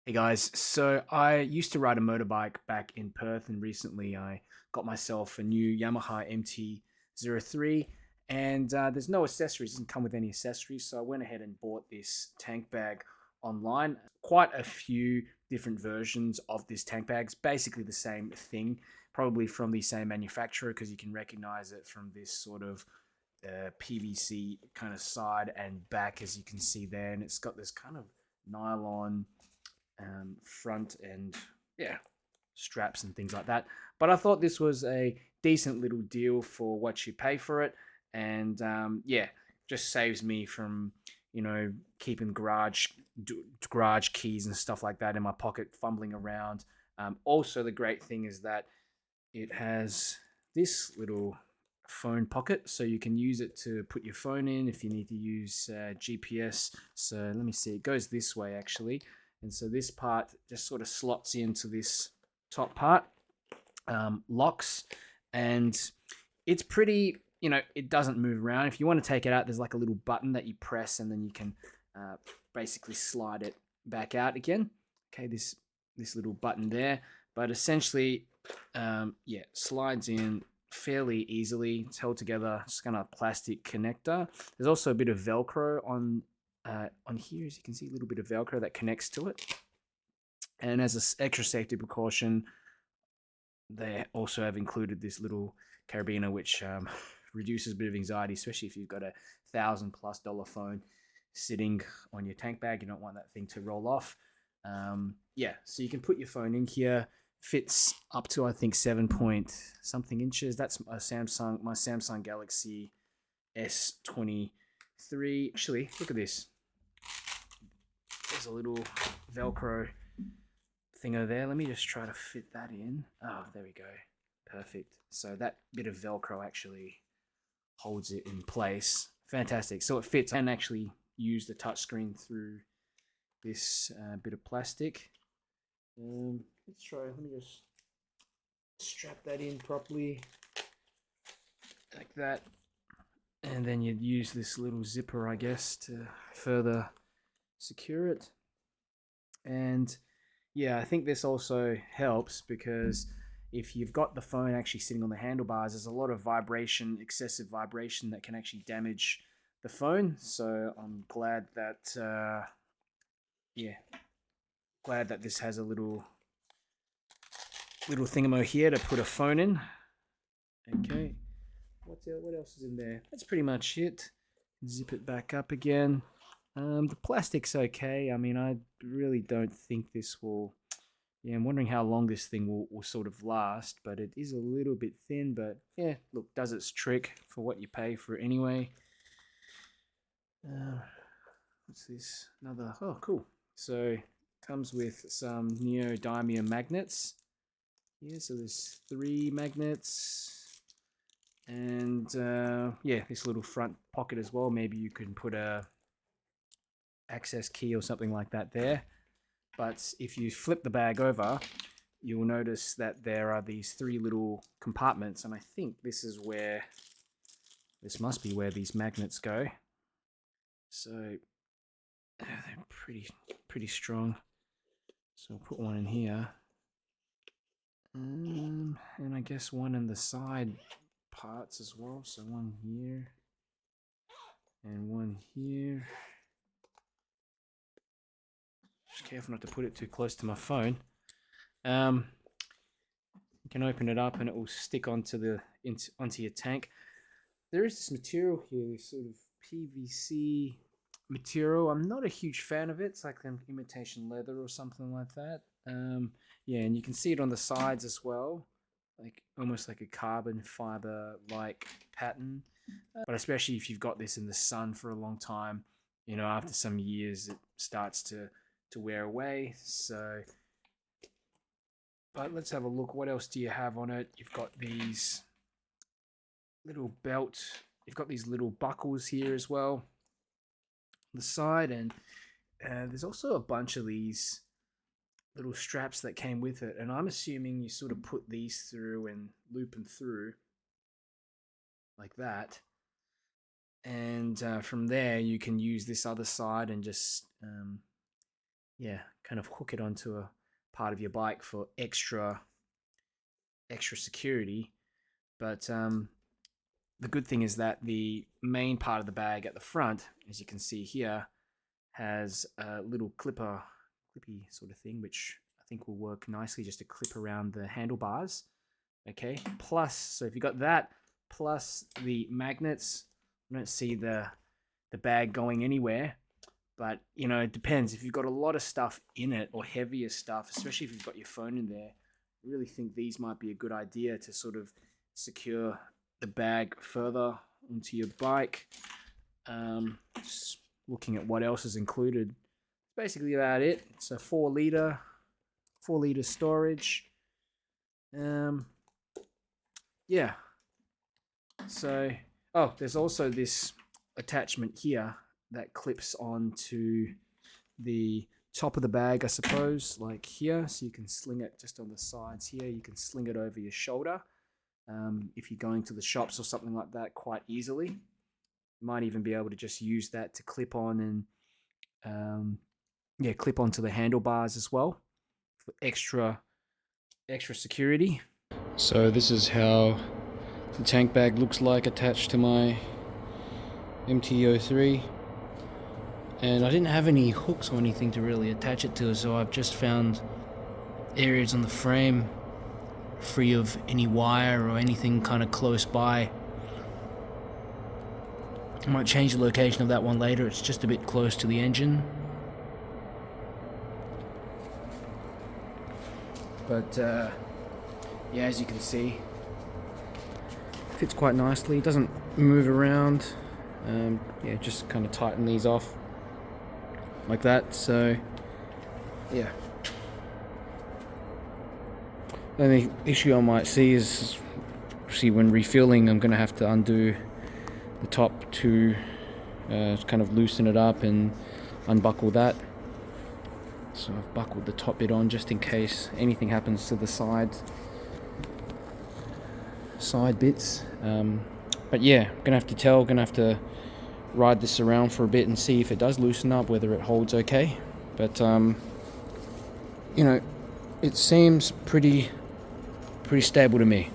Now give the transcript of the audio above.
Hey guys, so I used to ride a motorbike back in Perth, and recently I got myself a new Yamaha MT-03, and there's no accessories, it doesn't come with any accessories, so I went ahead and bought this tank bag online. Quite a few different versions of this tank bag. It's basically the same thing, probably from the same manufacturer because you can recognize it from this sort of PVC kind of side and back, as you can see there, and it's got this kind of nylon front and yeah, straps and things like that. But I thought this was a decent little deal for what you pay for it, and yeah, just saves me from keeping garage keys and stuff like that in my pocket, fumbling around. Also, the great thing is that it has this little phone pocket, so you can use it to put your phone in if you need to use GPS. So let me see, it goes this way actually, and so this part just sort of slots into this top part, locks, and it's pretty, it doesn't move around. If you want to take it out, there's like a little button that you press, and then you can uh, basically slide it back out again. Okay, this little button there, but essentially, yeah, slides in fairly easily. It's held together. It's kind of plastic connector. There's also a bit of Velcro on here, as you can see, a little bit of Velcro that connects to it. And as an extra safety precaution, they also have included this little carabiner, which reduces a bit of anxiety, especially if you've got $1,000+ phone sitting on your tank bag. You don't want that thing to roll off. Yeah, so you can put your phone in here. Fits up to I think 7 point something inches. That's my Samsung Galaxy S23. Actually, look at this. There's a little Velcro thing over there. Let me just try to fit that in. Oh, there we go. Perfect. So that bit of Velcro actually holds it in place. Fantastic. So it fits and actually use the touchscreen through this bit of plastic. Let's try. Let me just strap that in properly, like that. And then you'd use this little zipper, I guess, to further secure it. And yeah, I think this also helps because if you've got the phone actually sitting on the handlebars, there's a lot of vibration, excessive vibration that can actually damage the phone. So I'm glad that, yeah, glad that this has a little thingamo here to put a phone in. Okay, what else is in there? That's pretty much it. Zip it back up again. The plastic's okay. I mean, I really don't think this will. Yeah, I'm wondering how long this thing will sort of last, but it is a little bit thin. But yeah, look, does its trick for what you pay for it anyway. Uh, what's this? Another. Oh, cool. So comes with some neodymium magnets. Yeah, so there's 3 magnets, and yeah, this little front pocket as well. Maybe you can put a access key or something like that there. But if you flip the bag over, you'll notice that there are these 3 little compartments, and I think this must be where these magnets go. So they're pretty strong. So I'll put one in here, and I guess one in the side parts as well. So one here and one here. Just careful not to put it too close to my phone. Um, you can open it up and it will stick onto your tank. There is this material here, this sort of PVC material. I'm not a huge fan of it. It's like an imitation leather or something like that. Yeah, and you can see it on the sides as well, like almost like a carbon fiber like pattern. But especially if you've got this in the sun for a long time, after some years it starts to wear away. So, but let's have a look. What else do you have on it? You've got these little belt. You've got these little buckles here as well on the side, and there's also a bunch of these little straps that came with it. And I'm assuming you sort of put these through and loop them through like that, and from there you can use this other side and just yeah, kind of hook it onto a part of your bike for extra security. But the good thing is that the main part of the bag at the front, as you can see here, has a little clippy sort of thing, which I think will work nicely just to clip around the handlebars. Okay, plus, so if you got that, plus the magnets, I don't see the bag going anywhere. But you know, it depends. If you've got a lot of stuff in it or heavier stuff, especially if you've got your phone in there, I really think these might be a good idea to sort of secure the bag further onto your bike. Just looking at what else is included. Basically about it. It's a 4 liter storage. Yeah. So, oh, there's also this attachment here that clips onto the top of the bag, I suppose, like here. So you can sling it just on the sides here. You can sling it over your shoulder if you're going to the shops or something like that quite easily. You might even be able to just use that to clip on and yeah, clip onto the handlebars as well for extra security. So this is how the tank bag looks like attached to my MT-03. And I didn't have any hooks or anything to really attach it to, so I've just found areas on the frame free of any wire or anything kind of close by. I might change the location of that one later. It's just a bit close to the engine. But yeah, as you can see, it fits quite nicely. It doesn't move around. Yeah, just kind of tighten these off like that. So yeah, the only issue I might see is when refueling, I'm going to have to undo the top to kind of loosen it up and unbuckle that. So I've buckled the top bit on just in case anything happens to the side bits. But yeah, gonna have to ride this around for a bit and see if it does loosen up, whether it holds okay. But you know, it seems pretty stable to me.